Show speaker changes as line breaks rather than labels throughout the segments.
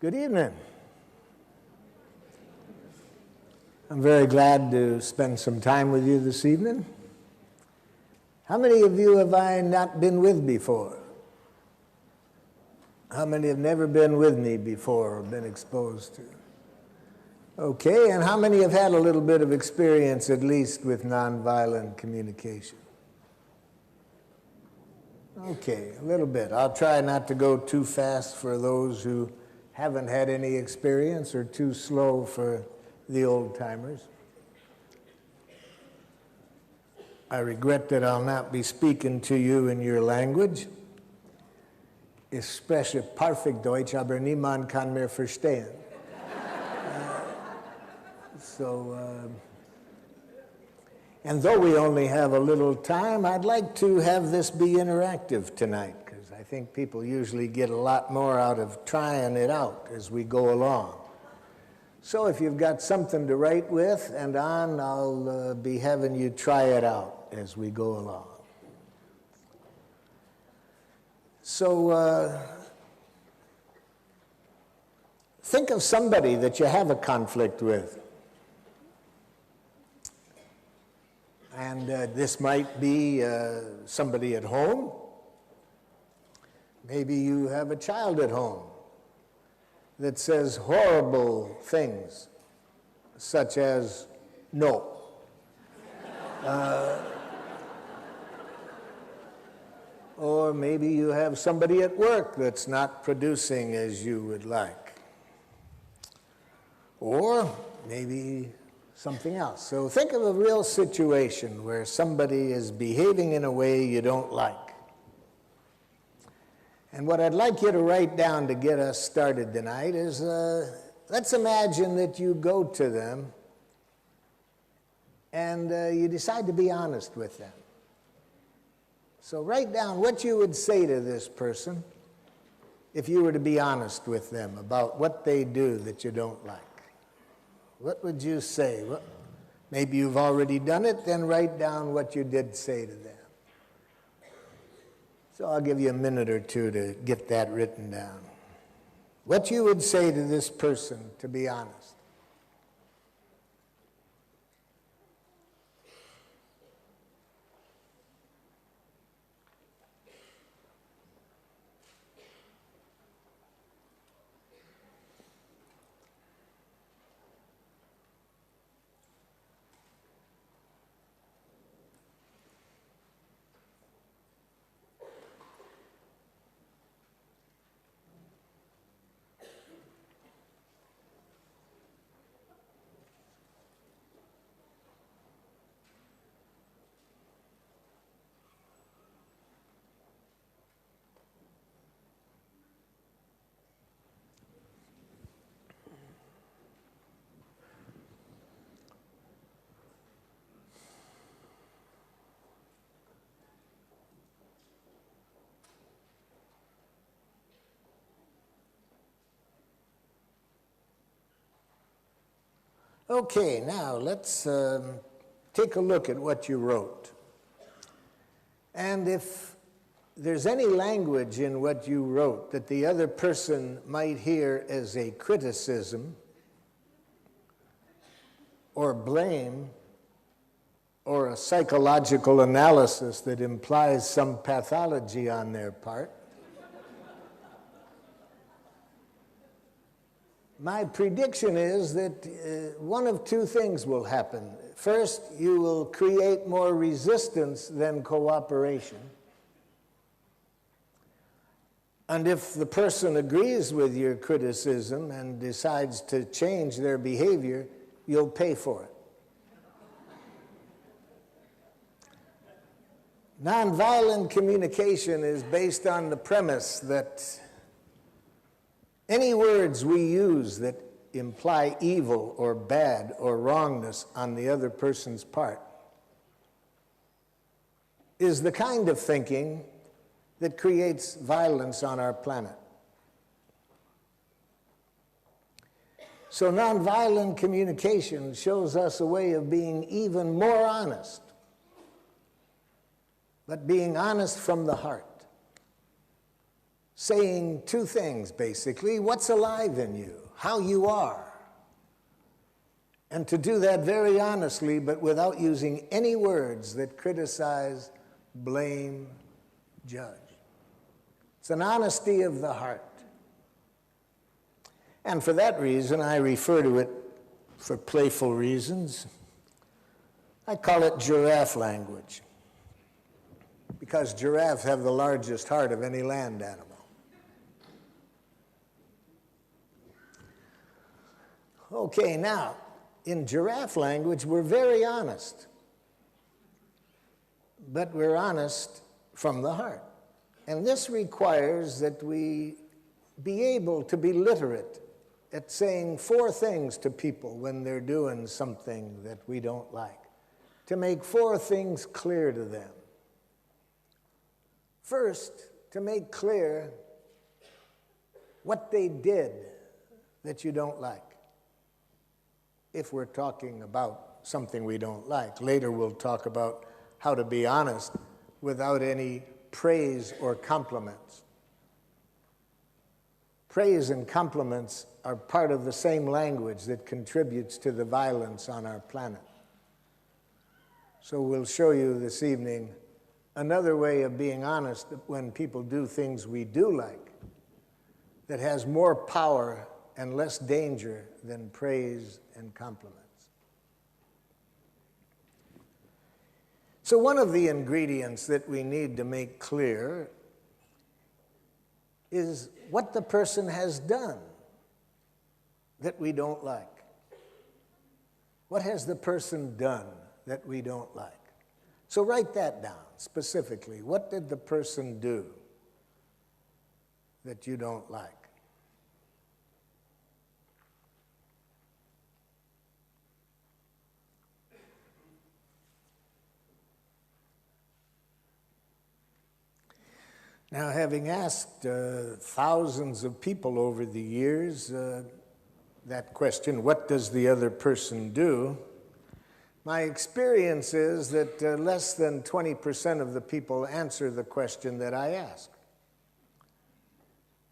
Good evening. I'm very glad to spend some time with you this evening. How many of you have I not been with before? How many have never been with me before or been exposed to? Okay, and how many have had a little bit of experience at least with nonviolent communication? Okay, a little bit. I'll try not to go too fast for those who haven't had any experience or too slow for the old-timers. I regret that I'll not be speaking to you in your language. Ich spreche perfekt Deutsch, aber niemand kann mir verstehen. And though we only have a little time, I'd like to have this be interactive tonight, because I think people usually get a lot more out of trying it out as we go along. So if you've got something to write with and on, I'll be having you try it out as we go along. So think of somebody that you have a conflict with. And this might be somebody at home. Maybe you have a child at home that says horrible things, such as no. Or maybe you have somebody at work that's not producing as you would like. Or maybe something else. So think of a real situation where somebody is behaving in a way you don't like. And what I'd like you to write down to get us started tonight is, let's imagine that you go to them and you decide to be honest with them. So write down what you would say to this person if you were to be honest with them about what they do that you don't like. What would you say? Maybe you've already done it, then write down what you did say to them. So I'll give you a minute or two to get that written down. What you would say to this person, to be honest. Okay, now let's take a look at what you wrote. And if there's any language in what you wrote that the other person might hear as a criticism or blame or a psychological analysis that implies some pathology on their part, my prediction is that one of two things will happen. First, you will create more resistance than cooperation. And if the person agrees with your criticism and decides to change their behavior, you'll pay for it. Nonviolent communication is based on the premise that any words we use that imply evil or bad or wrongness on the other person's part is the kind of thinking that creates violence on our planet. So nonviolent communication shows us a way of being even more honest, but being honest from the heart. saying two things, basically: what's alive in you, how you are. And to do that very honestly, but without using any words that criticize, blame, judge. It's an honesty of the heart. And for that reason, I refer to it, for playful reasons, I call it giraffe language, because giraffes have the largest heart of any land animal. Okay, now, in giraffe language, we're very honest, but we're honest from the heart. And this requires that we be able to be literate at saying four things to people when they're doing something that we don't like, to make four things clear to them. First, to make clear what they did that you don't like, if we're talking about something we don't like. Later we'll talk about how to be honest without any praise or compliments. Praise and compliments are part of the same language that contributes to the violence on our planet. So we'll show you this evening another way of being honest when people do things we do like, that has more power and less danger than praise and compliments. So one of the ingredients that we need to make clear is what the person has done that we don't like. What has the person done that we don't like? So write that down specifically. What did the person do that you don't like? Now, having asked thousands of people over the years that question, what does the other person do? My experience is that less than 20% of the people answer the question that I ask.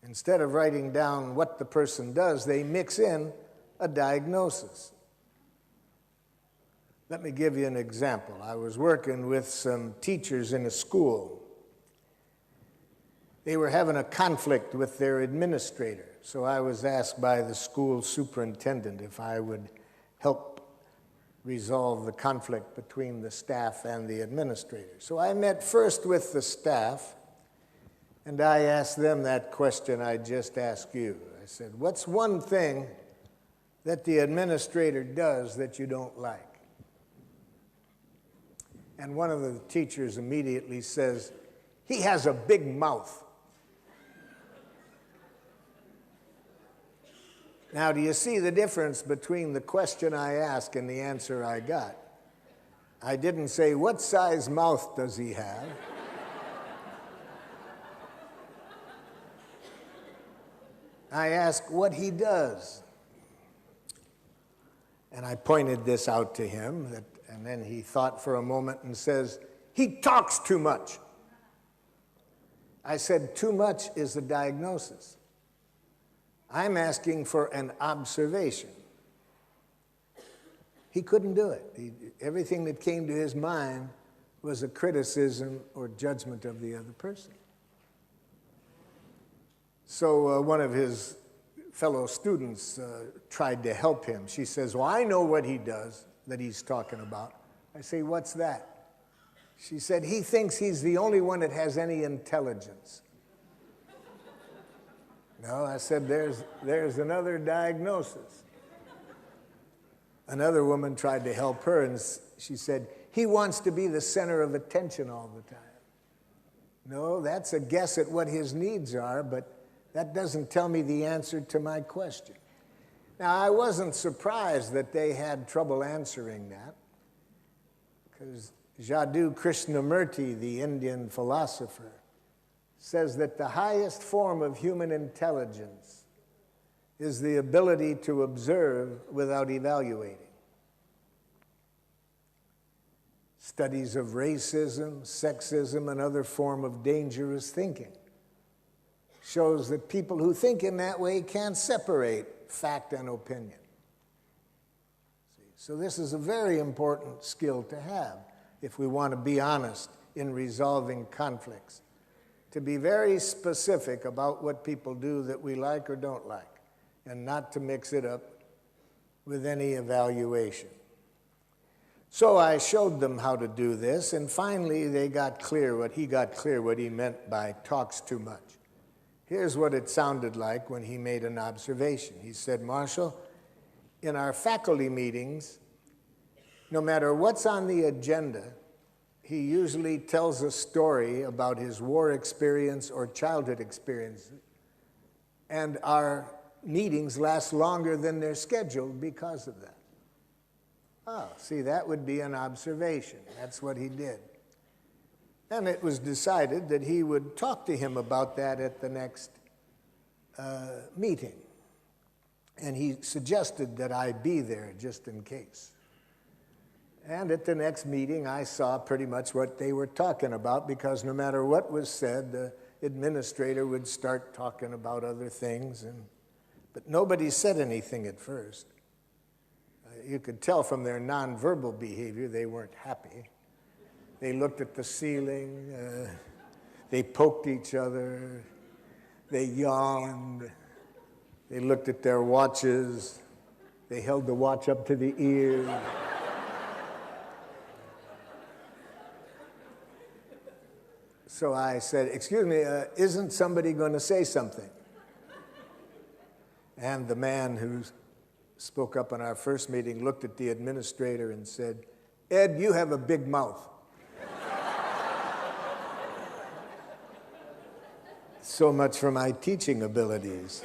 Instead of writing down what the person does, they mix in a diagnosis. Let me give you an example. I was working with some teachers in a school. They were having a conflict with their administrator, so I was asked by the school superintendent if I would help resolve the conflict between the staff and the administrator. So I met first with the staff, and I asked them that question I just asked you. I said, what's one thing that the administrator does that you don't like? And one of the teachers immediately says, he has a big mouth. Now, do you see the difference between the question I asked and the answer I got? I didn't say, what size mouth does he have? I asked what he does. And I pointed this out to him, and then he thought for a moment and says, he talks too much. I said, too much is the diagnosis. I'm asking for an observation. He couldn't do it. Everything that came to his mind was a criticism or judgment of the other person. So one of his fellow students tried to help him. She says, well, I know what he does that he's talking about. I say, what's that? She said, he thinks he's the only one that has any intelligence. No, I said, there's another diagnosis. Another woman tried to help her, and she said, he wants to be the center of attention all the time. No, that's a guess at what his needs are, but that doesn't tell me the answer to my question. Now, I wasn't surprised that they had trouble answering that, because Jadoo Krishnamurti, the Indian philosopher, says that the highest form of human intelligence is the ability to observe without evaluating. Studies of racism, sexism, and other form of dangerous thinking shows that people who think in that way can't separate fact and opinion. So this is a very important skill to have if we want to be honest in resolving conflicts, to be very specific about what people do that we like or don't like, and not to mix it up with any evaluation. So I showed them how to do this, and finally he got clear what he meant by talks too much. Here's what it sounded like when he made an observation. He said, "Marshall, in our faculty meetings, no matter what's on the agenda, he usually tells a story about his war experience or childhood experiences, and our meetings last longer than they're scheduled because of that." Oh, see, that would be an observation. That's what he did. And it was decided that he would talk to him about that at the next meeting. And he suggested that I be there just in case. And at the next meeting, I saw pretty much what they were talking about, because no matter what was said, the administrator would start talking about other things. But nobody said anything at first. You could tell from their nonverbal behavior they weren't happy. They looked at the ceiling, they poked each other, they yawned, they looked at their watches, they held the watch up to the ear. So I said, "Excuse me, isn't somebody going to say something?" And the man who spoke up in our first meeting looked at the administrator and said, "Ed, you have a big mouth." So much for my teaching abilities.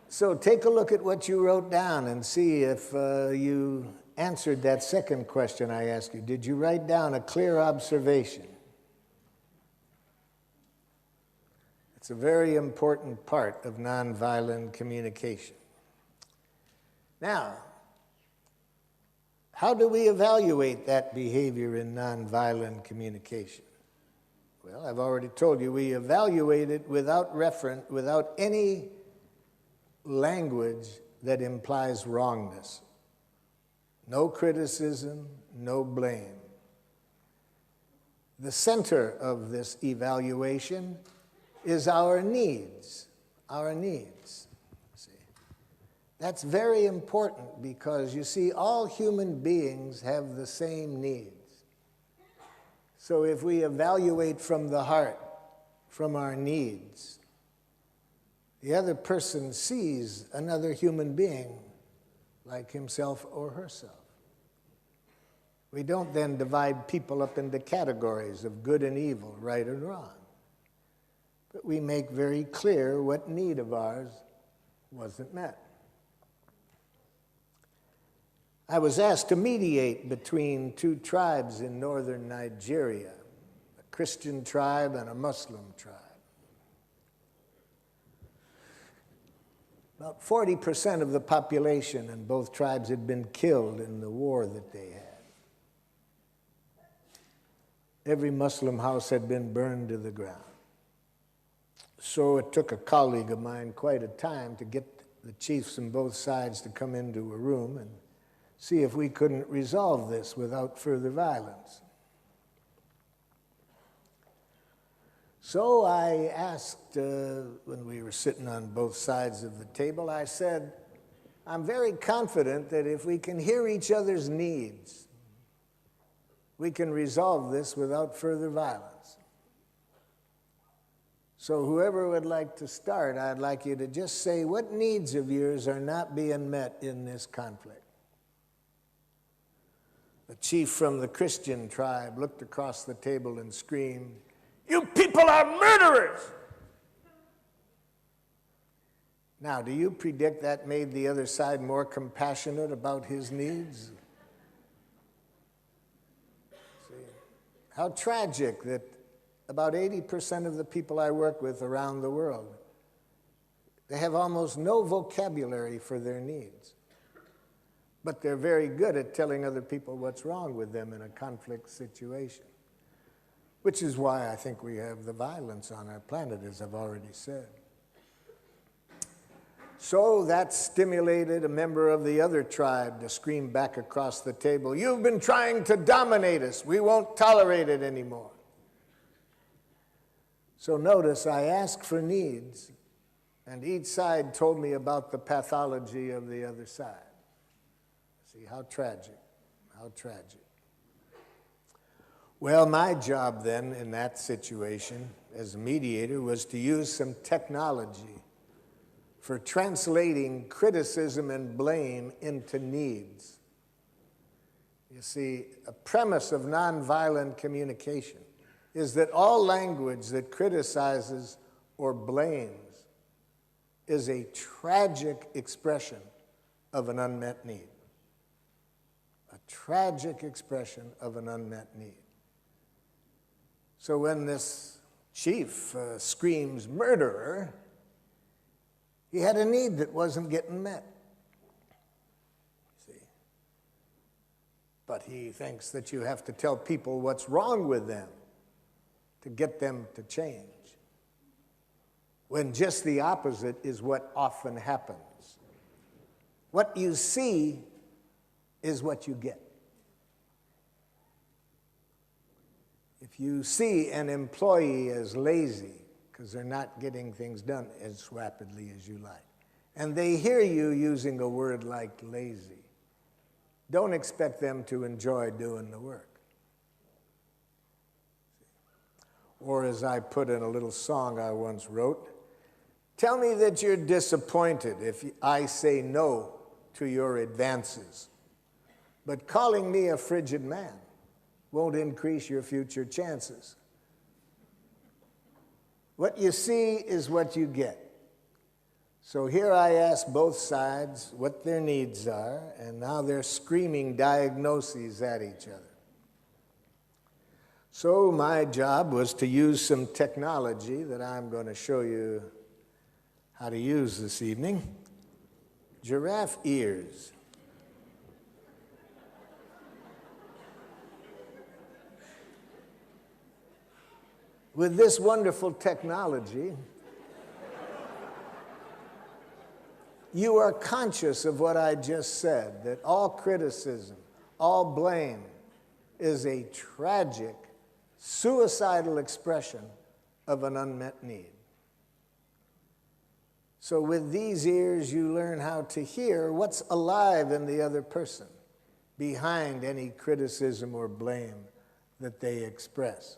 So take a look at what you wrote down and see if you answered that second question I asked you. Did you write down a clear observation? It's a very important part of nonviolent communication. Now, how do we evaluate that behavior in nonviolent communication? Well, I've already told you, we evaluate it without any language that implies wrongness. No criticism, no blame. The center of this evaluation is our needs, See, that's very important, because you see, all human beings have the same needs. So if we evaluate from the heart, from our needs, the other person sees another human being like himself or herself. We don't then divide people up into categories of good and evil, right and wrong. But we make very clear what need of ours wasn't met. I was asked to mediate between two tribes in northern Nigeria, a Christian tribe and a Muslim tribe. About 40% of the population in both tribes had been killed in the war that they had. Every Muslim house had been burned to the ground. So it took a colleague of mine quite a time to get the chiefs on both sides to come into a room and see if we couldn't resolve this without further violence. So I asked, when we were sitting on both sides of the table, I said, "I'm very confident that if we can hear each other's needs, we can resolve this without further violence. So whoever would like to start, I'd like you to just say what needs of yours are not being met in this conflict." The chief from the Christian tribe looked across the table and screamed, "You people are murderers!" Now, do you predict that made the other side more compassionate about his needs? See, how tragic that about 80% of the people I work with around the world, they have almost no vocabulary for their needs. But they're very good at telling other people what's wrong with them in a conflict situation. which is why I think we have the violence on our planet, as I've already said. So that stimulated a member of the other tribe to scream back across the table, "You've been trying to dominate us. We won't tolerate it anymore." So notice I asked for needs, and each side told me about the pathology of the other side. See, how tragic, how tragic. Well, my job then in that situation as a mediator was to use some technology for translating criticism and blame into needs. You see, a premise of nonviolent communication is that all language that criticizes or blames is a tragic expression of an unmet need. A tragic expression of an unmet need. So when this chief screams murderer, he had a need that wasn't getting met. See? But he thinks that you have to tell people what's wrong with them to get them to change, when just the opposite is what often happens. What you see is what you get. If you see an employee as lazy because they're not getting things done as rapidly as you like, and they hear you using a word like lazy, don't expect them to enjoy doing the work. Or as I put in a little song I once wrote, tell me that you're disappointed if I say no to your advances, but calling me a frigid man won't increase your future chances. What you see is what you get. So here I ask both sides what their needs are, and now they're screaming diagnoses at each other. So my job was to use some technology that I'm going to show you how to use this evening. Giraffe ears. With this wonderful technology, you are conscious of what I just said, that all criticism, all blame is a tragic, suicidal expression of an unmet need. So with these ears, you learn how to hear what's alive in the other person behind any criticism or blame that they express.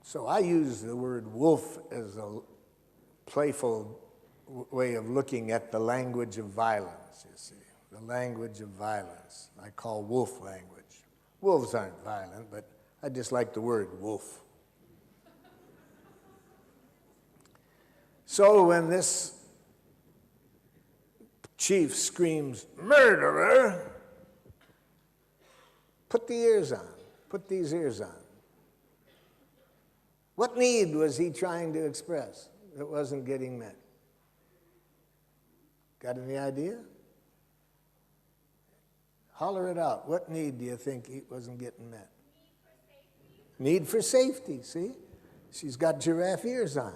So I use the word wolf as a playful way of looking at the language of violence, you see. The language of violence I call wolf language. Wolves aren't violent, but I just like the word wolf. So when this chief screams, murderer, put the ears on, put these ears on. What need was he trying to express that wasn't getting met? Got any idea? Holler it out. What need do you think he wasn't getting met? Need for safety, see? She's got giraffe ears on.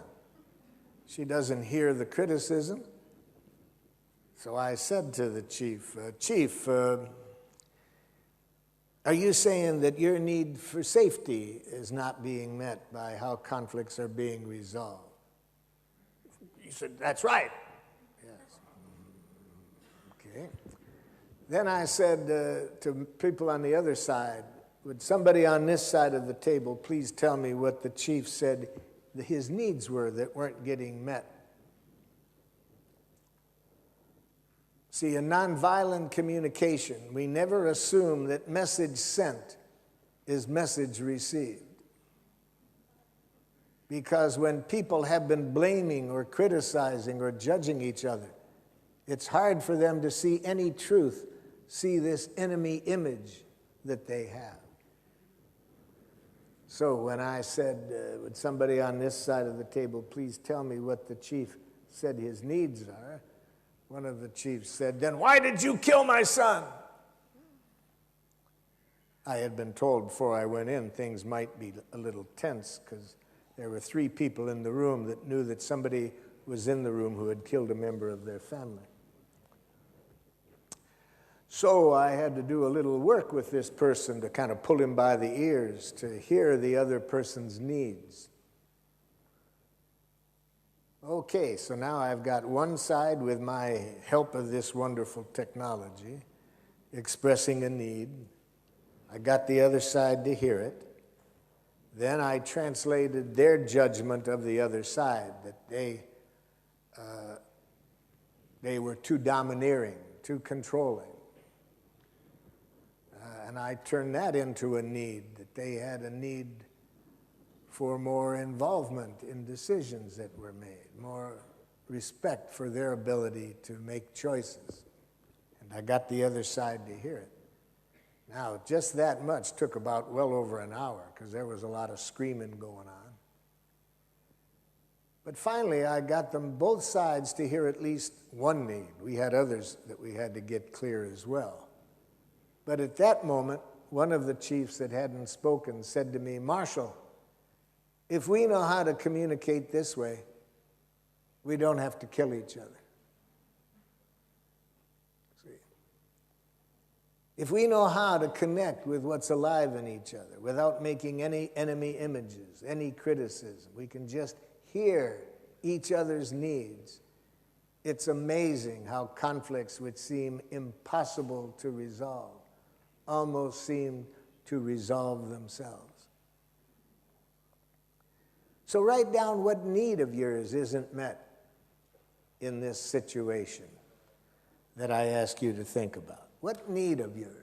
She doesn't hear the criticism. So I said to the chief, Chief, are you saying that your need for safety is not being met by how conflicts are being resolved? He said, that's right. Yes. Okay. Then I said to people on the other side, would somebody on this side of the table please tell me what the chief said his needs were that weren't getting met? See, in nonviolent communication, we never assume that message sent is message received. Because when people have been blaming or criticizing or judging each other, it's hard for them to see any truth, see this enemy image that they have. So when I said, would somebody on this side of the table please tell me what the chief said his needs are, one of the chiefs said, then why did you kill my son? I had been told before I went in things might be a little tense because there were 3 people in the room that knew that somebody was in the room who had killed a member of their family. So I had to do a little work with this person to kind of pull him by the ears to hear the other person's needs. Okay, so now I've got one side with my help of this wonderful technology expressing a need. I got the other side to hear it. Then I translated their judgment of the other side, that they were too domineering, too controlling. And I turned that into a need, that they had a need for more involvement in decisions that were made, more respect for their ability to make choices. And I got the other side to hear it. Now, just that much took about well over an hour because there was a lot of screaming going on. But finally, I got them both sides to hear at least one need. We had others that we had to get clear as well. But at that moment, one of the chiefs that hadn't spoken said to me, "Marshal, if we know how to communicate this way, we don't have to kill each other." If we know how to connect with what's alive in each other without making any enemy images, any criticism, we can just hear each other's needs. It's amazing how conflicts which seem impossible to resolve almost seem to resolve themselves. So write down what need of yours isn't met in this situation that I ask you to think about. What need of yours?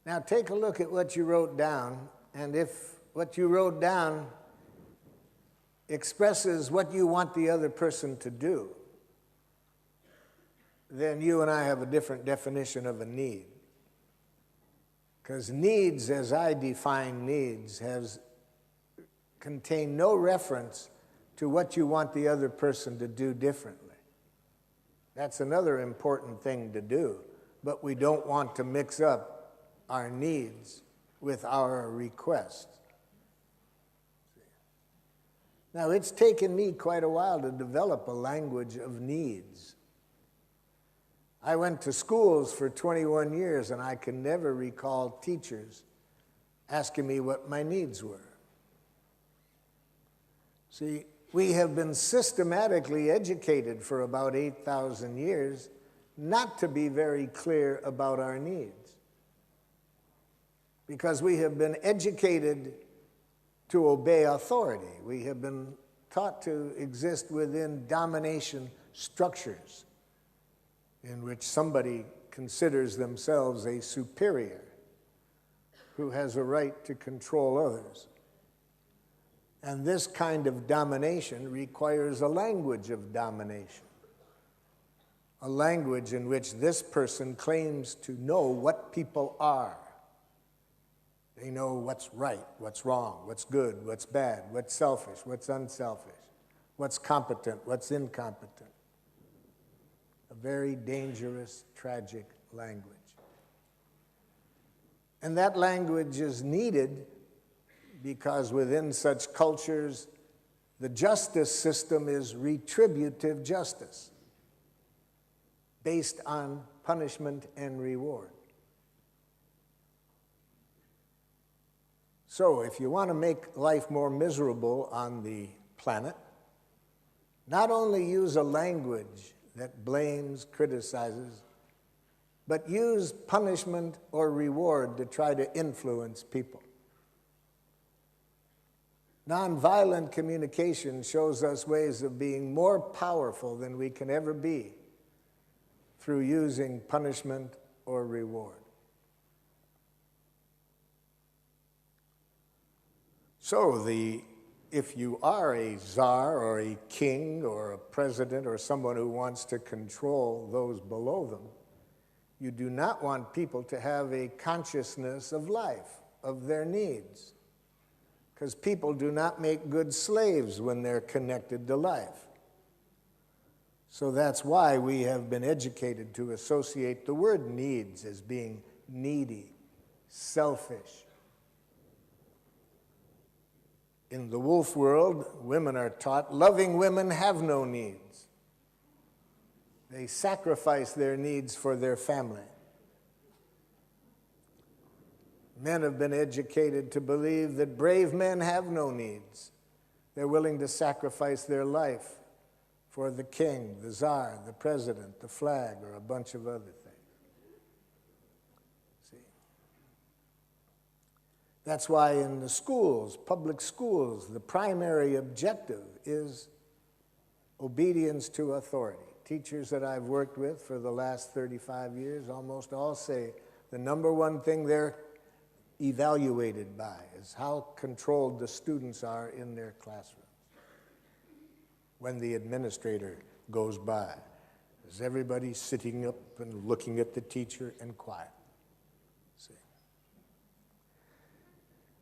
Now take a look at what you wrote down, and if what you wrote down expresses what you want the other person to do, then you and I have a different definition of a need. Because needs, as I define needs, contain no reference to what you want the other person to do differently. That's another important thing to do, but we don't want to mix up our needs with our requests. Now, it's taken me quite a while to develop a language of needs. I went to schools for 21 years, and I can never recall teachers asking me what my needs were. See, we have been systematically educated for about 8,000 years not to be very clear about our needs, because we have been educated to obey authority. We have been taught to exist within domination structures in which somebody considers themselves a superior who has a right to control others. And this kind of domination requires a language of domination, a language in which this person claims to know what people are. They know what's right, what's wrong, what's good, what's bad, what's selfish, what's unselfish, what's competent, what's incompetent. A very dangerous, tragic language. And that language is needed because within such cultures, the justice system is retributive justice, based on punishment and reward. So if you want to make life more miserable on the planet, not only use a language that blames, criticizes, but use punishment or reward to try to influence people. Nonviolent communication shows us ways of being more powerful than we can ever be through using punishment or reward. So if you are a czar or a king or a president or someone who wants to control those below them, you do not want people to have a consciousness of life, of their needs, because people do not make good slaves when they're connected to life. So that's why we have been educated to associate the word needs as being needy, selfish. In the wolf world, women are taught loving women have no needs. They sacrifice their needs for their family. Men have been educated to believe that brave men have no needs. They're willing to sacrifice their life for the king, the czar, the president, the flag, or a bunch of other things. See? That's why in the schools, public schools, the primary objective is obedience to authority. Teachers that I've worked with for the last 35 years almost all say the number one thing they're evaluated by is how controlled the students are in their classrooms. When the administrator goes by, is everybody sitting up and looking at the teacher and quiet? See?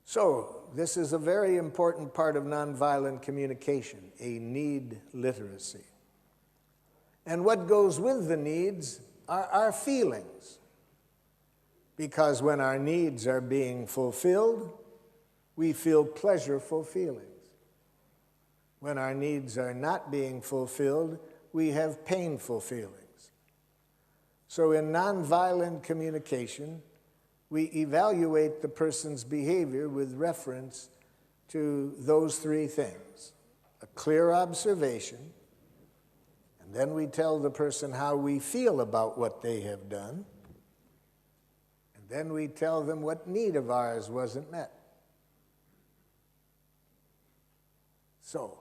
So this is a very important part of nonviolent communication, a need literacy. And what goes with the needs are our feelings. Because when our needs are being fulfilled, we feel pleasurable feelings. When our needs are not being fulfilled, we have painful feelings. So in nonviolent communication, we evaluate the person's behavior with reference to those three things: a clear observation, and then we tell the person how we feel about what they have done, and then we tell them what need of ours wasn't met. So,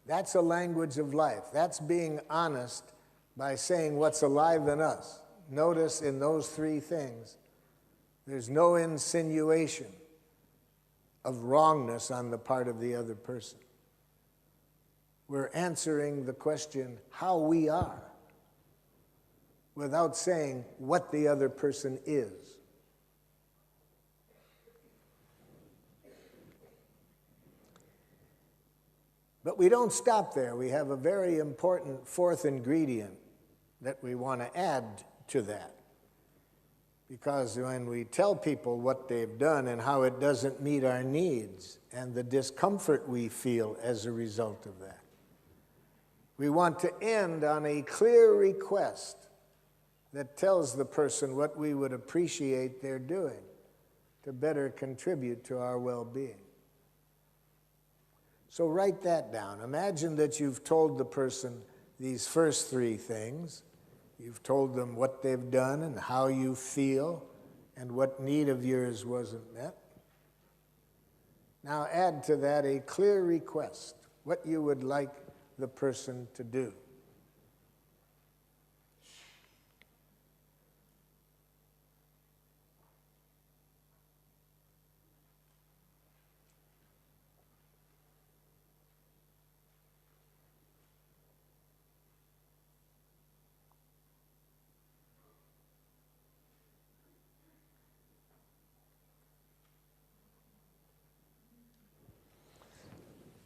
that's a language of life. That's being honest by saying what's alive in us. Notice in those three things, there's no insinuation of wrongness on the part of the other person. We're answering the question how we are without saying what the other person is. But we don't stop there. We have a very important fourth ingredient that we want to add to that. Because when we tell people what they've done and how it doesn't meet our needs and the discomfort we feel as a result of that, we want to end on a clear request that tells the person what we would appreciate they're doing to better contribute to our well-being. So write that down. Imagine that you've told the person these first three things. You've told them what they've done and how you feel and what need of yours wasn't met. Now add to that a clear request, what you would like the person to do.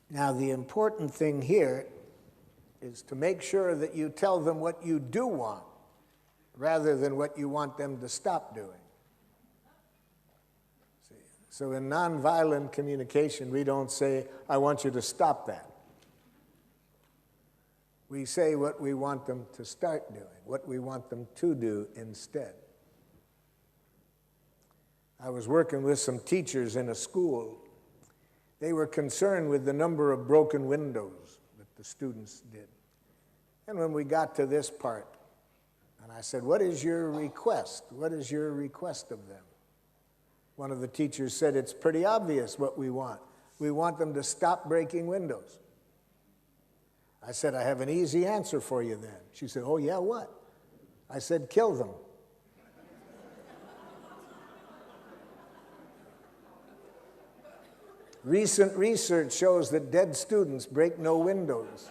Now, the important thing here is to make sure that you tell them what you do want rather than what you want them to stop doing. See? So in nonviolent communication, we don't say, I want you to stop that. We say what we want them to start doing, what we want them to do instead. I was working with some teachers in a school. They were concerned with the number of broken windows that the students did. And when we got to this part, and I said, what is your request? What is your request of them? One of the teachers said, it's pretty obvious what we want. We want them to stop breaking windows. I said, I have an easy answer for you then. She said, oh yeah, what? I said, kill them. Recent research shows that dead students break no windows.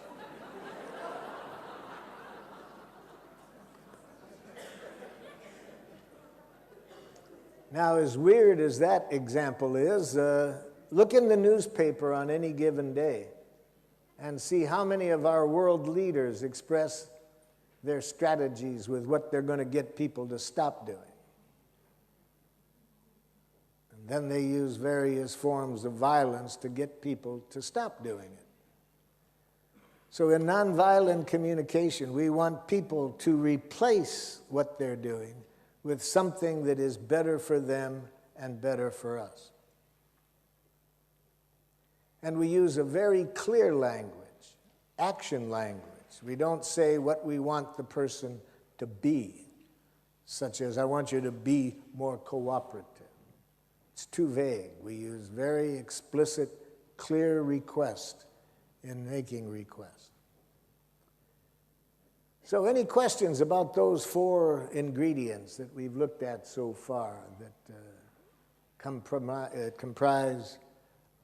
Now, as weird as that example is, look in the newspaper on any given day and see how many of our world leaders express their strategies with what they're going to get people to stop doing. And then they use various forms of violence to get people to stop doing it. So in nonviolent communication, we want people to replace what they're doing with something that is better for them and better for us. And we use a very clear language, action language. We don't say what we want the person to be, such as, I want you to be more cooperative. It's too vague. We use very explicit, clear request in making requests. So any questions about those 4 ingredients that we've looked at so far that comprise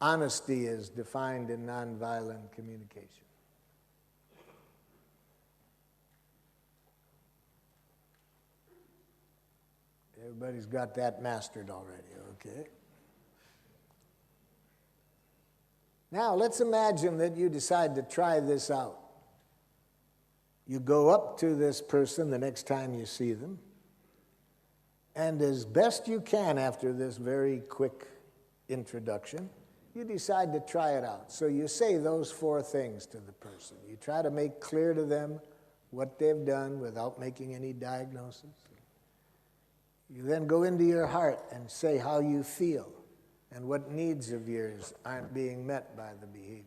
honesty as defined in nonviolent communication? Everybody's got that mastered already, okay? Now let's imagine that you decide to try this out. You go up to this person the next time you see them, and as best you can after this very quick introduction, you decide to try it out. So you say those 4 things to the person. You try to make clear to them what they've done without making any diagnosis. You then go into your heart and say how you feel and what needs of yours aren't being met by the behavior.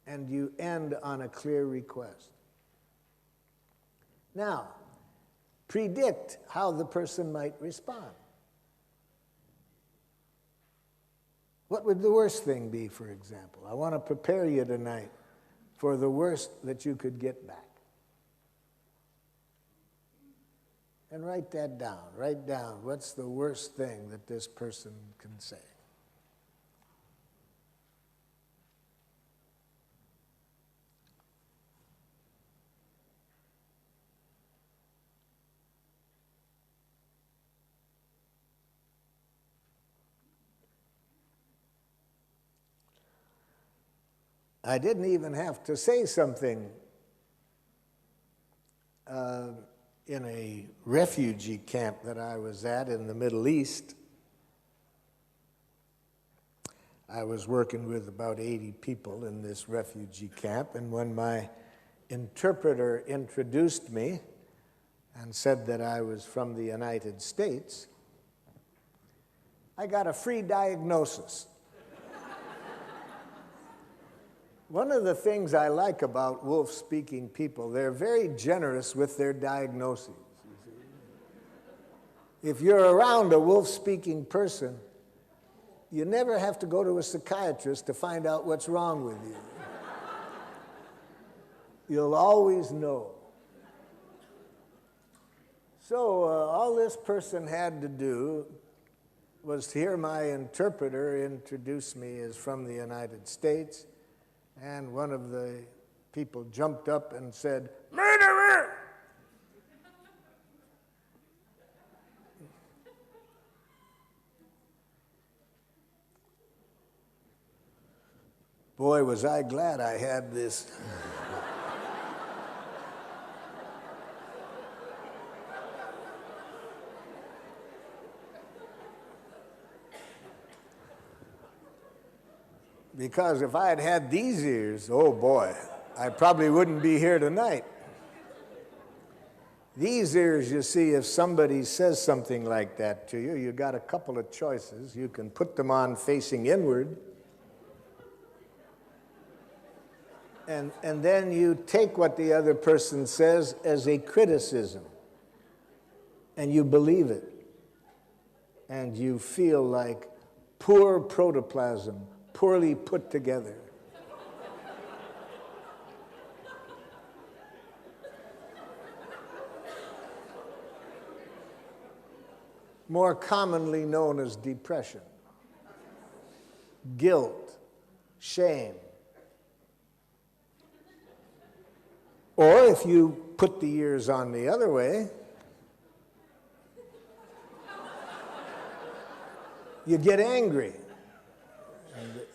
And you end on a clear request. Now, predict how the person might respond. What would the worst thing be, for example? I want to prepare you tonight for the worst that you could get back. And write that down. Write down what's the worst thing that this person can say. I didn't even have to say something in a refugee camp that I was at in the Middle East. I was working with about 80 people in this refugee camp, and when my interpreter introduced me and said that I was from the United States, I got a free diagnosis. One of the things I like about Wolf-speaking people, they're very generous with their diagnoses. If you're around a Wolf-speaking person, you never have to go to a psychiatrist to find out what's wrong with you. You'll always know. So all this person had to do was to hear my interpreter introduce me as from the United States. And one of the people jumped up and said, "Murderer!" Boy, was I glad I had this. Because if I had had these ears, oh boy, I probably wouldn't be here tonight. These ears, you see, if somebody says something like that to you, you got a couple of choices. You can put them on facing inward, and then you take what the other person says as a criticism, and you believe it, and you feel like poor protoplasm, poorly put together. More commonly known as depression, guilt, shame. Or if you put the ears on the other way, you get angry.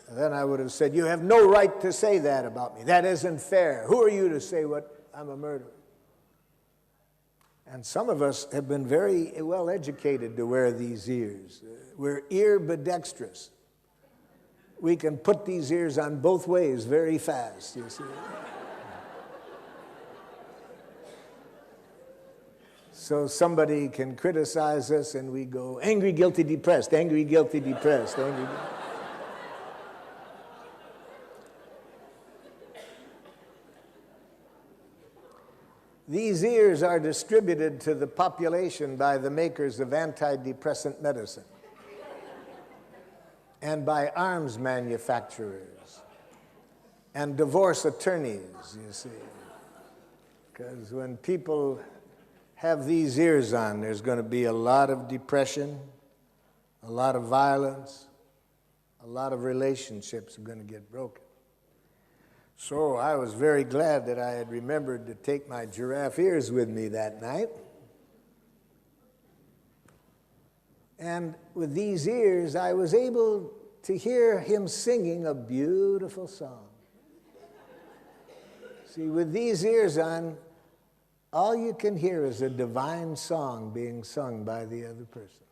And then I would have said, you have no right to say that about me. That isn't fair. Who are you to say what I'm a murderer? And some of us have been very well educated to wear these ears. We're ear-bedextrous. We can put these ears on both ways very fast, you see. So somebody can criticize us and we go, angry, guilty, depressed, angry, guilty, depressed, angry. These ears are distributed to the population by the makers of antidepressant medicine and by arms manufacturers and divorce attorneys, you see. Because when people have these ears on, there's going to be a lot of depression, a lot of violence, a lot of relationships are going to get broken. So I was very glad that I had remembered to take my giraffe ears with me that night. And with these ears, I was able to hear him singing a beautiful song. See, with these ears on, all you can hear is a divine song being sung by the other person.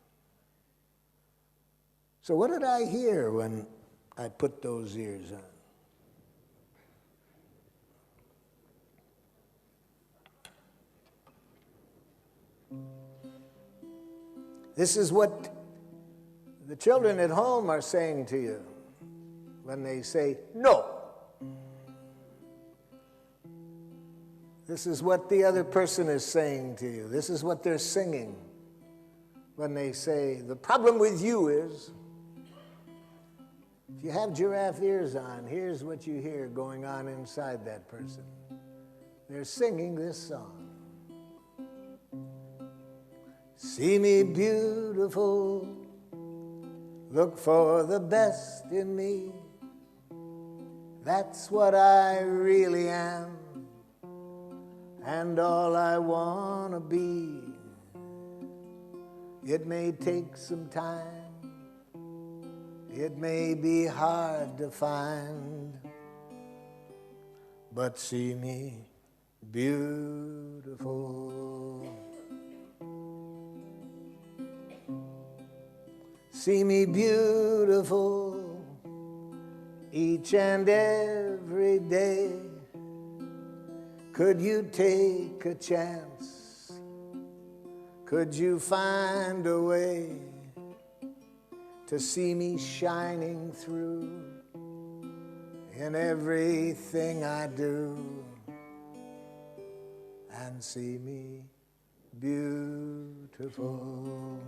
So what did I hear when I put those ears on? This is what the children at home are saying to you when they say, no. This is what the other person is saying to you. This is what they're singing when they say, the problem with you is, if you have giraffe ears on, here's what you hear going on inside that person. They're singing this song. See me beautiful, look for the best in me. That's what I really am, and all I want to be. It may take some time, it may be hard to find, but see me beautiful. See me beautiful each and every day. Could you take a chance? Could you find a way to see me shining through in everything I do and see me beautiful?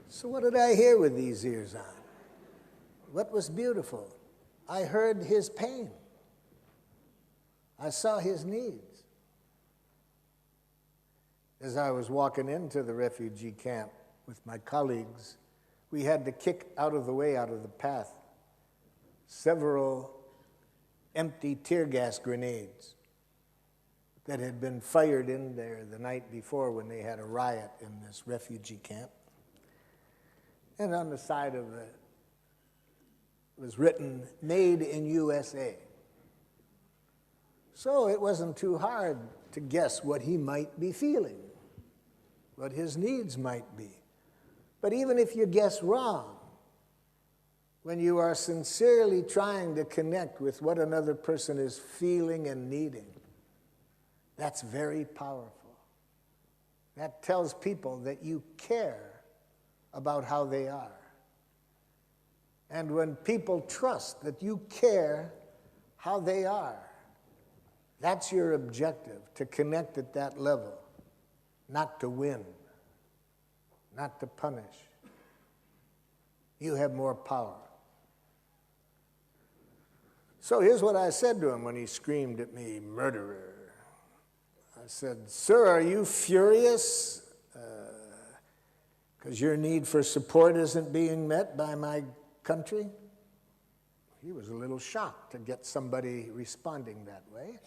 So what did I hear with these ears on? What was beautiful? I heard his pain. I saw his needs. As I was walking into the refugee camp with my colleagues, we had to kick out of the path, several empty tear gas grenades that had been fired in there the night before when they had a riot in this refugee camp. And on the side of it was written, "Made in USA." So it wasn't too hard to guess what he might be feeling, what his needs might be. But even if you guess wrong, when you are sincerely trying to connect with what another person is feeling and needing, that's very powerful. That tells people that you care about how they are. And when people trust that you care how they are, that's your objective, to connect at that level, not to win, not to punish. You have more power. So here's what I said to him when he screamed at me, "Murderer." I said, "Sir, are you furious because your need for support isn't being met by my country?" He was a little shocked to get somebody responding that way,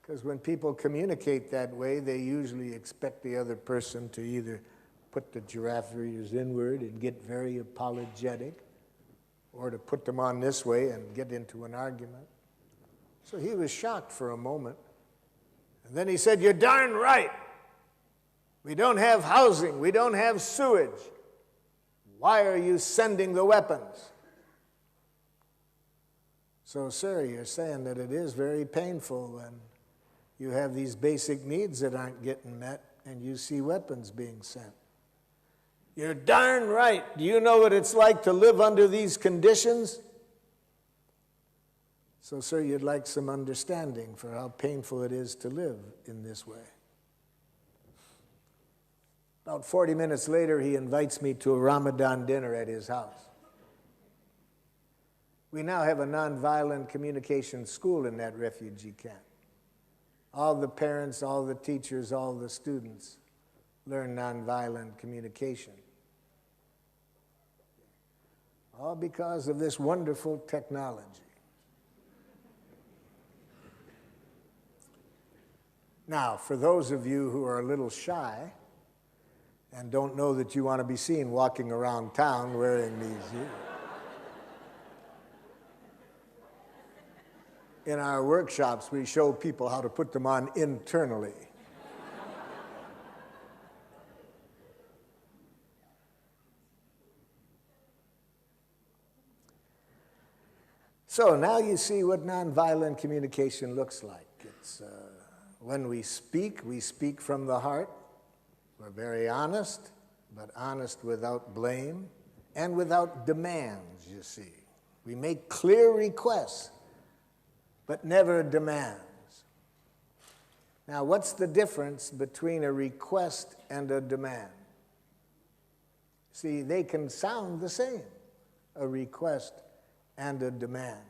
because when people communicate that way, they usually expect the other person to either put the giraffe ears inward and get very apologetic, or to put them on this way and get into an argument. So he was shocked for a moment. And then he said, "You're darn right. We don't have housing. We don't have sewage. Why are you sending the weapons?" So, sir, you're saying that it is very painful when you have these basic needs that aren't getting met and you see weapons being sent. You're darn right. Do you know what it's like to live under these conditions? So, sir, you'd like some understanding for how painful it is to live in this way. About 40 minutes later, he invites me to a Ramadan dinner at his house. We now have a nonviolent communication school in that refugee camp. All the parents, all the teachers, all the students learn nonviolent communication. All because of this wonderful technology. Now, for those of you who are a little shy and don't know that you want to be seen walking around town wearing these, in our workshops, we show people how to put them on internally. So now you see what nonviolent communication looks like. It's when we speak from the heart. We're very honest, but honest without blame and without demands, you see. We make clear requests, but never demands. Now, what's the difference between a request and a demand? See, they can sound the same, a request and a demand.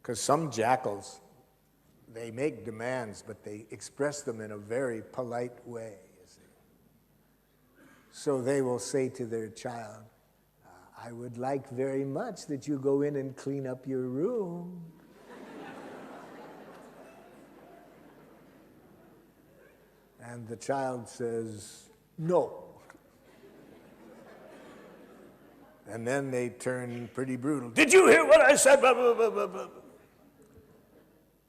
Because some jackals, they make demands, but they express them in a very polite way, you see. So they will say to their child, "I would like very much that you go in and clean up your room." And the child says, "No." And then they turn pretty brutal. "Did you hear what I said?" Blah, blah, blah, blah, blah.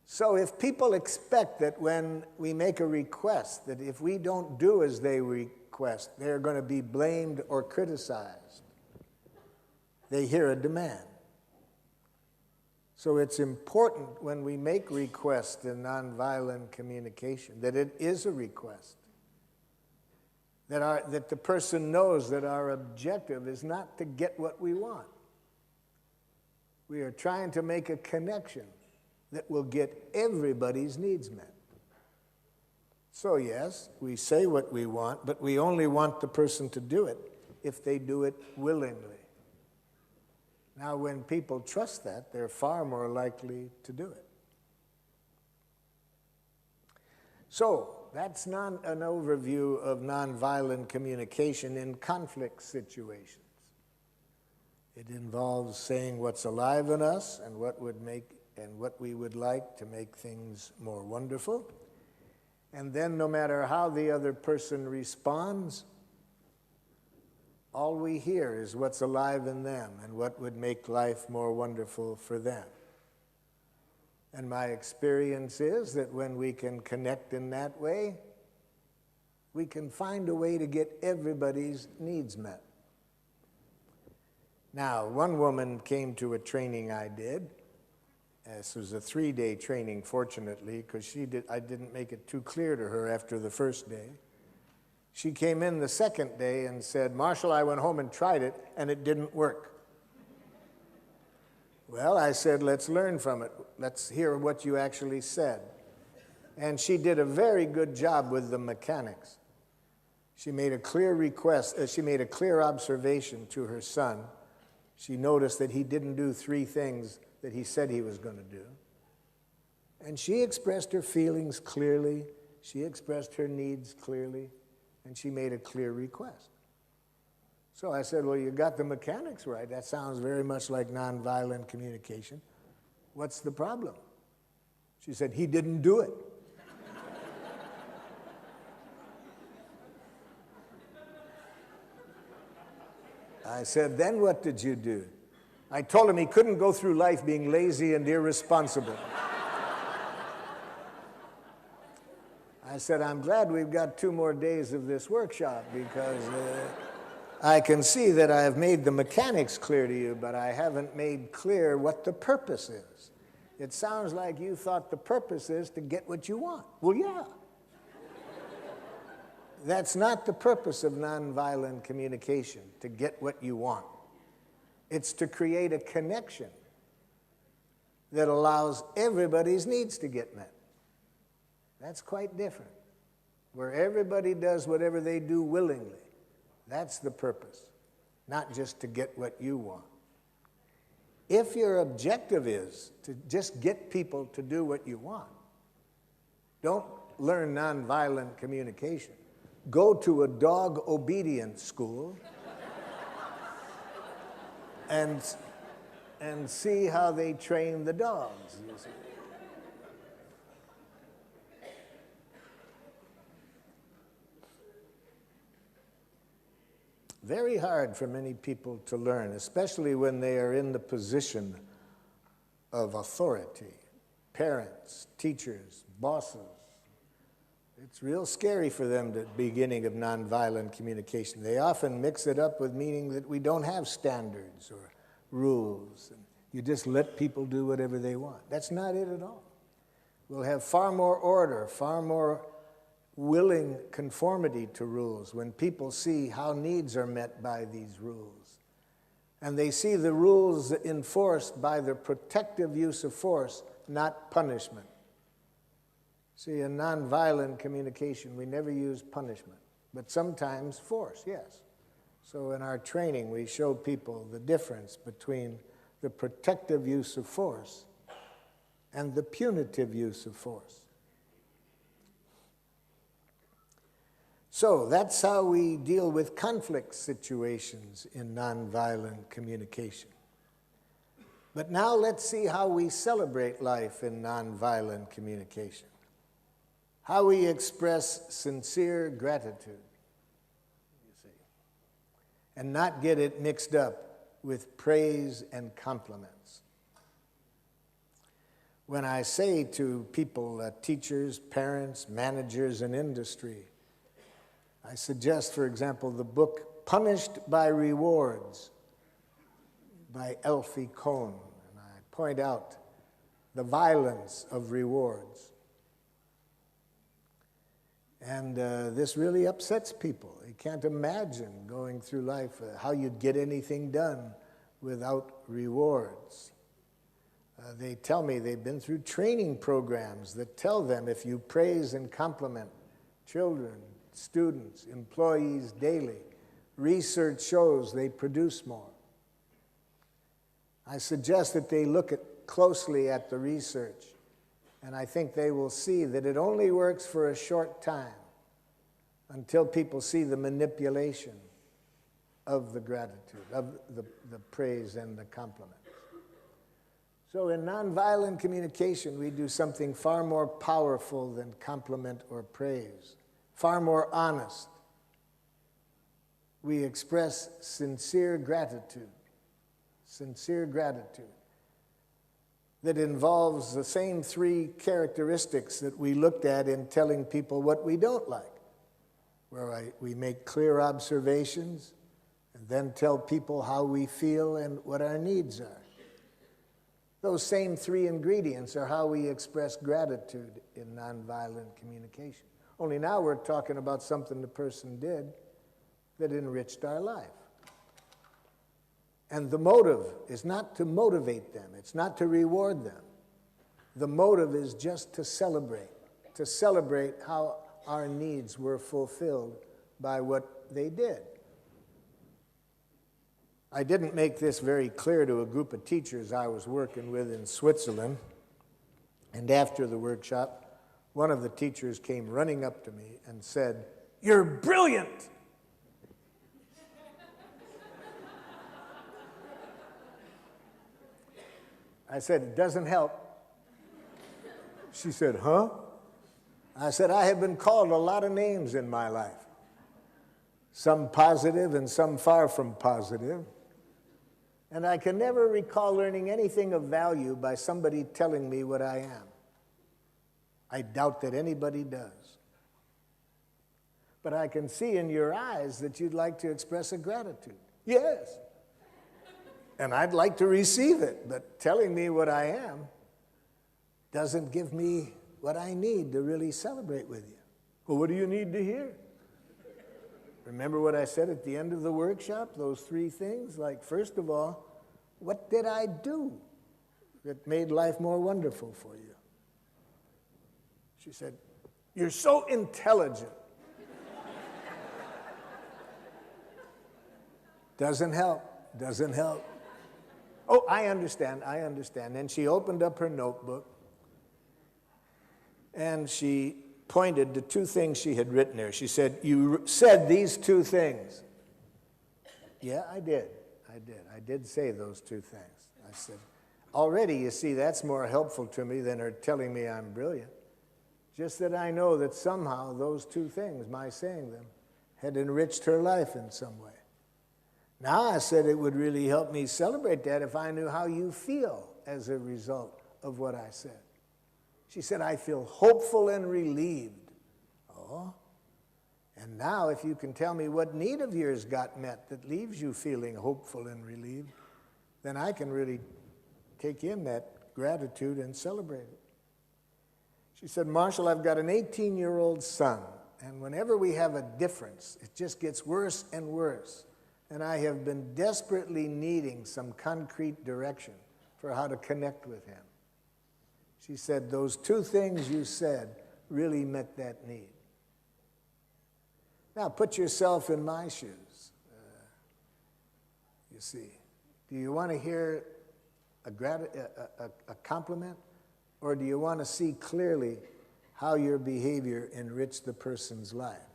So if people expect that when we make a request, that if we don't do as they request, they're going to be blamed or criticized, they hear a demand. So it's important when we make requests in nonviolent communication that it is a request, that the person knows that our objective is not to get what we want. We are trying to make a connection that will get everybody's needs met. So yes, we say what we want, but we only want the person to do it if they do it willingly. Now, when people trust that, they're far more likely to do it. So that's an overview of nonviolent communication in conflict situations. It involves saying what's alive in us and what we would like to make things more wonderful. And then no matter how the other person responds, all we hear is what's alive in them and what would make life more wonderful for them. And my experience is that when we can connect in that way, we can find a way to get everybody's needs met. Now, one woman came to a training I did. This was a 3-day training, fortunately, because I didn't make it too clear to her after the first day. She came in the second day and said, "Marshall, I went home and tried it, and it didn't work." Well, I said, let's learn from it. Let's hear what you actually said. And she did a very good job with the mechanics. She made a clear observation to her son. She noticed that he didn't do 3 things that he said he was going to do. And she expressed her feelings clearly. She expressed her needs clearly. And she made a clear request. So I said, well, you got the mechanics right. That sounds very much like nonviolent communication. What's the problem? She said, he didn't do it. I said, then what did you do? I told him he couldn't go through life being lazy and irresponsible. I said, I'm glad we've got 2 more days of this workshop because I can see that I have made the mechanics clear to you, but I haven't made clear what the purpose is. It sounds like you thought the purpose is to get what you want. Well, yeah. That's not the purpose of nonviolent communication, to get what you want. It's to create a connection that allows everybody's needs to get met. That's quite different. Where everybody does whatever they do willingly. That's the purpose, not just to get what you want. If your objective is to just get people to do what you want, don't learn nonviolent communication. Go to a dog obedience school and see how they train the dogs. You see. Very hard for many people to learn, especially when they are in the position of authority. Parents, teachers, bosses. It's real scary for them at the beginning of nonviolent communication. They often mix it up with meaning that we don't have standards or rules. And you just let people do whatever they want. That's not it at all. We'll have far more order, far more willing conformity to rules when people see how needs are met by these rules. And they see the rules enforced by the protective use of force, not punishment. See, in nonviolent communication, we never use punishment, but sometimes force, yes. So in our training, we show people the difference between the protective use of force and the punitive use of force. So that's how we deal with conflict situations in nonviolent communication. But now let's see how we celebrate life in nonviolent communication. How we express sincere gratitude, you see, and not get it mixed up with praise and compliments. When I say to people, teachers, parents, managers in industry, I suggest, for example, the book Punished by Rewards by Elfie Kohn. And I point out the violence of rewards. And this really upsets people. You can't imagine going through life how you'd get anything done without rewards. They tell me they've been through training programs that tell them if you praise and compliment children, students, employees daily, research shows they produce more. I suggest that they look closely at the research, and I think they will see that it only works for a short time until people see the manipulation of the gratitude, of the praise and the compliments. So in nonviolent communication, we do something far more powerful than compliment or praise. Far more honest. We express sincere gratitude that involves the same 3 characteristics that we looked at in telling people what we don't like, where we make clear observations and then tell people how we feel and what our needs are. Those same 3 ingredients are how we express gratitude in nonviolent communication. Only now we're talking about something the person did that enriched our life. And the motive is not to motivate them. It's not to reward them. The motive is just to celebrate how our needs were fulfilled by what they did. I didn't make this very clear to a group of teachers I was working with in Switzerland. And after the workshop, one of the teachers came running up to me and said, "You're brilliant!" I said, "It doesn't help." She said, "Huh?" I said, "I have been called a lot of names in my life, some positive and some far from positive. And I can never recall learning anything of value by somebody telling me what I am. I doubt that anybody does. But I can see in your eyes that you'd like to express a gratitude." Yes. And I'd like to receive it, but telling me what I am doesn't give me what I need to really celebrate with you. Well, what do you need to hear? Remember what I said at the end of the workshop, those three things? Like, first of all, what did I do that made life more wonderful for you? She said, "You're so intelligent." Doesn't help, doesn't help. Oh, I understand. And she opened up her notebook and she pointed to two things she had written there. She said, "You said these two things." Yeah, I did. I did say those two things. I said, already, you see, that's more helpful to me than her telling me I'm brilliant. Just that I know that somehow those two things, my saying them, had enriched her life in some way. Now I said it would really help me celebrate that if I knew how you feel as a result of what I said. She said, "I feel hopeful and relieved." Oh, and now if you can tell me what need of yours got met that leaves you feeling hopeful and relieved, then I can really take in that gratitude and celebrate it. She said, "Marshall, I've got an 18-year-old son, and whenever we have a difference, it just gets worse and worse. And I have been desperately needing some concrete direction for how to connect with him." She said, "Those two things you said really met that need." Now put yourself in my shoes. You see, do you want to hear a compliment, or do you want to see clearly how your behavior enriched the person's life?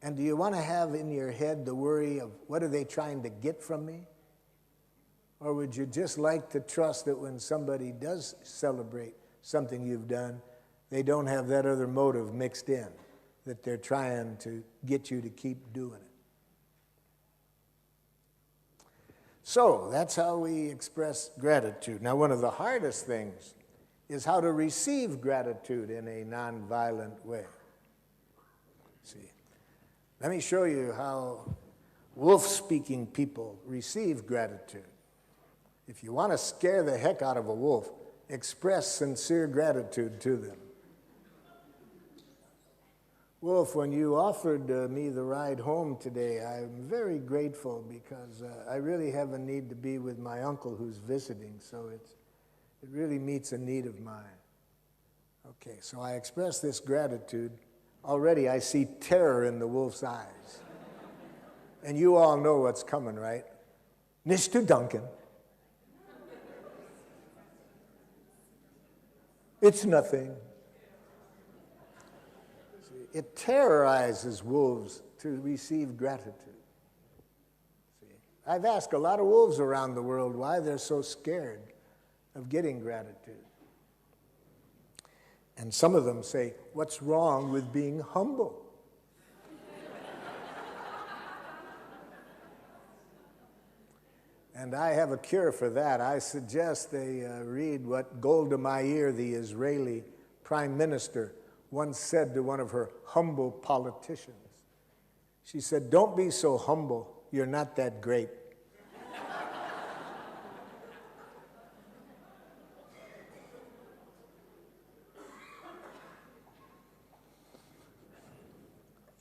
And do you want to have in your head the worry of what are they trying to get from me? Or would you just like to trust that when somebody does celebrate something you've done, they don't have that other motive mixed in, that they're trying to get you to keep doing it? So that's how we express gratitude. Now, one of the hardest things is how to receive gratitude in a nonviolent way. See, let me show you how wolf-speaking people receive gratitude. If you want to scare the heck out of a wolf, express sincere gratitude to them. Wolf, when you offered me the ride home today, I'm very grateful because I really have a need to be with my uncle who's visiting, so it really meets a need of mine. Okay, so I express this gratitude. Already I see terror in the wolf's eyes. And you all know what's coming, right? "Mr. Duncan, it's nothing." See, it terrorizes wolves to receive gratitude. See, I've asked a lot of wolves around the world why they're so scared of getting gratitude. And some of them say, "What's wrong with being humble?" And I have a cure for that. I suggest they read what Golda Meir, the Israeli prime minister, once said to one of her humble politicians. She said, "Don't be so humble. You're not that great."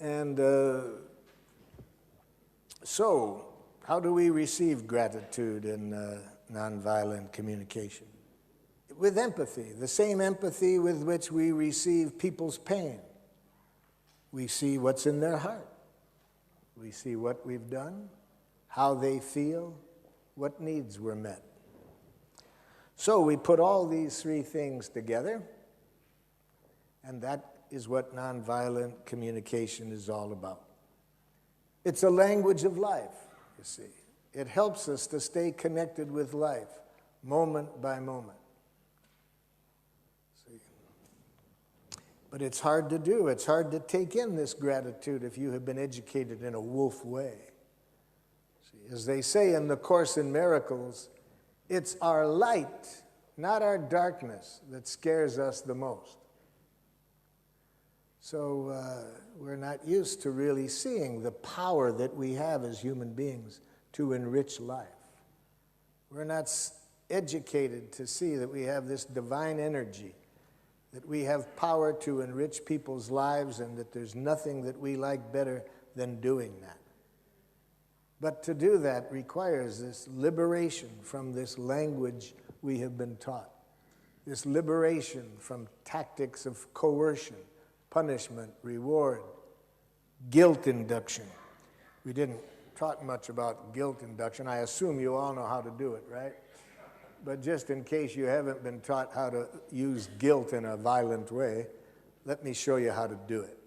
And so, how do we receive gratitude in nonviolent communication? With empathy, the same empathy with which we receive people's pain. We see what's in their heart. We see what we've done, how they feel, what needs were met. So we put all these three things together, and that is what nonviolent communication is all about. It's a language of life, you see. It helps us to stay connected with life, moment by moment. See? But it's hard to do. It's hard to take in this gratitude if you have been educated in a wolf way. See, as they say in the Course in Miracles, it's our light, not our darkness, that scares us the most. So we're not used to really seeing the power that we have as human beings to enrich life. We're not educated to see that we have this divine energy, that we have power to enrich people's lives, and that there's nothing that we like better than doing that. But to do that requires this liberation from this language we have been taught, this liberation from tactics of coercion, punishment, reward, guilt induction. We didn't talk much about guilt induction. I assume you all know how to do it, right? But just in case you haven't been taught how to use guilt in a violent way, let me show you how to do it.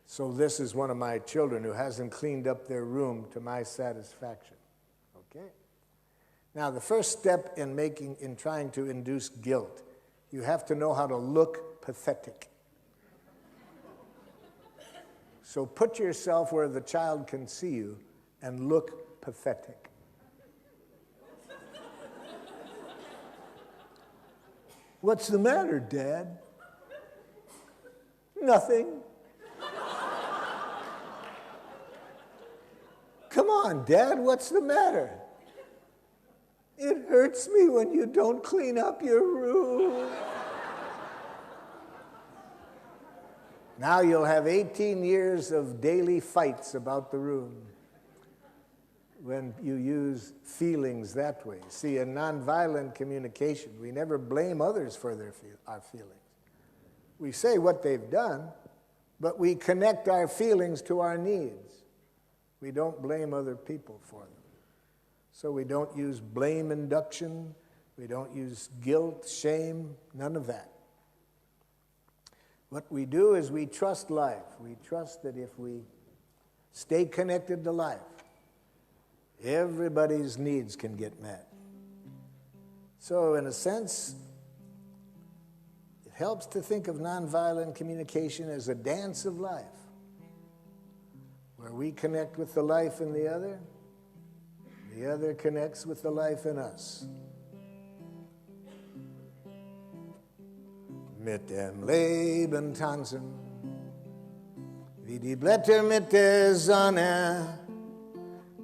So this is one of my children who hasn't cleaned up their room to my satisfaction. Okay? Now, the first step in trying to induce guilt, you have to know how to look pathetic. So put yourself where the child can see you and look pathetic. What's the matter, Dad? Nothing. Come on, Dad, what's the matter? It hurts me when you don't clean up your room. Now you'll have 18 years of daily fights about the room when you use feelings that way. See, in nonviolent communication, we never blame others for our feelings. We say what they've done, but we connect our feelings to our needs. We don't blame other people for them. So we don't use blame induction. We don't use guilt, shame, none of that. What we do is we trust life. We trust that if we stay connected to life, everybody's needs can get met. So in a sense, it helps to think of nonviolent communication as a dance of life, where we connect with the life in the other connects with the life in us. Mit dem Leben tanzen, wie die Blätter mit der Sonne,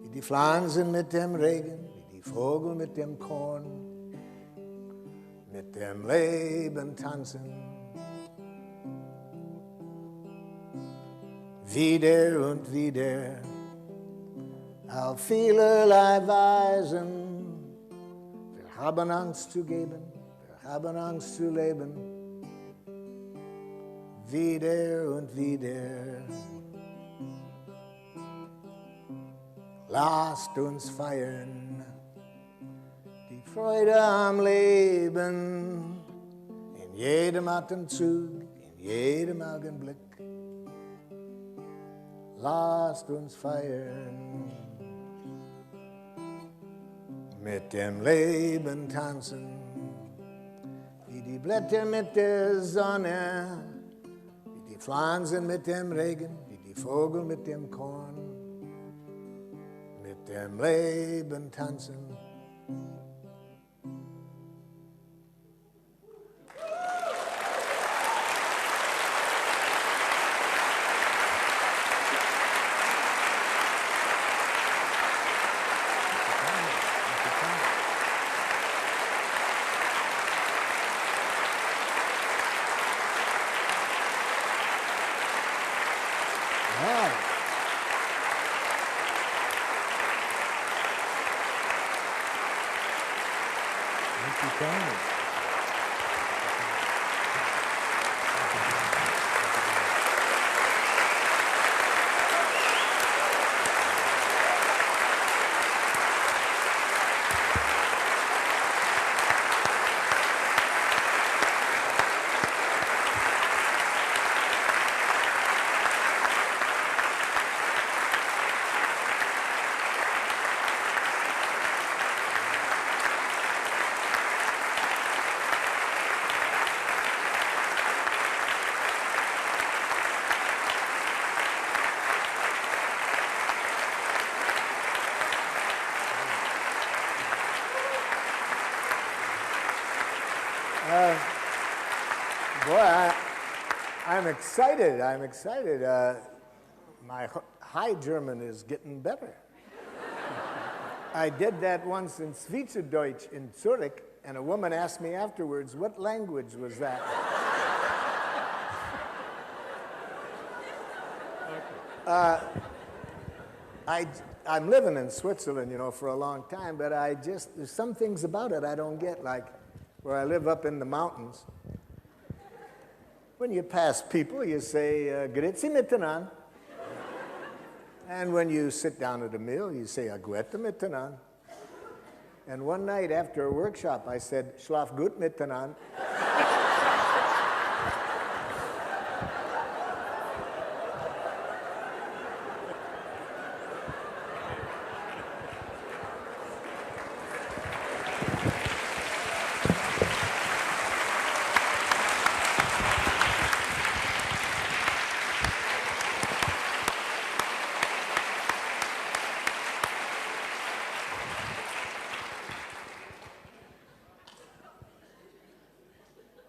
wie die Pflanzen mit dem Regen, wie die Vogel mit dem Korn. Mit dem Leben tanzen, wieder und wieder, auf vielerlei Weisen. Wir haben Angst zu geben, wir haben Angst zu leben, wieder und wieder. Lasst uns feiern die Freude am Leben, in jedem Atemzug, in jedem Augenblick. Lasst uns feiern, mit dem Leben tanzen, wie die Blätter mit der Sonne, wie die Pflanzen mit dem Regen, wie die Vogel mit dem Korn. Mit dem Leben tanzen. I'm excited. I'm excited. My high German is getting better. I did that once in Schweizerdeutsch in Zurich, and a woman asked me afterwards, what language was that? I'm living in Switzerland, you know, for a long time, but there's some things about it I don't get, like where I live up in the mountains. When you pass people, you say, Grüezi miteinander. And when you sit down at a meal, you say, Gute miteinander. And one night after a workshop, I said, Schlaf gut miteinander.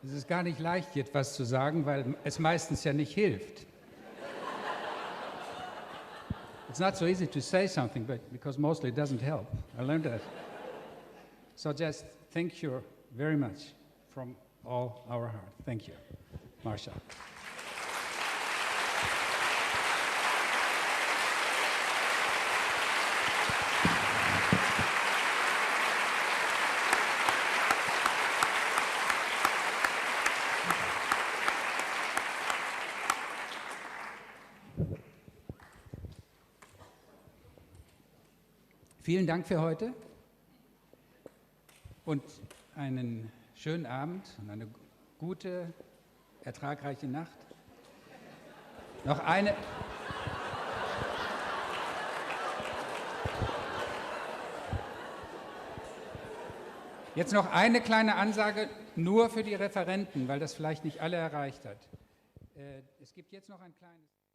Es ist gar nicht leicht, jetzt was zu sagen, weil es meistens ja nicht hilft. It's not so easy to say something, but because mostly it doesn't help. I learned that. So just thank you very much from all our heart. Thank you, Marsha. Vielen Dank für heute und einen schönen Abend und eine gute, ertragreiche Nacht. Noch eine. Jetzt noch eine kleine Ansage nur für die Referenten, weil das vielleicht nicht alle erreicht hat. Es gibt jetzt noch ein kleines...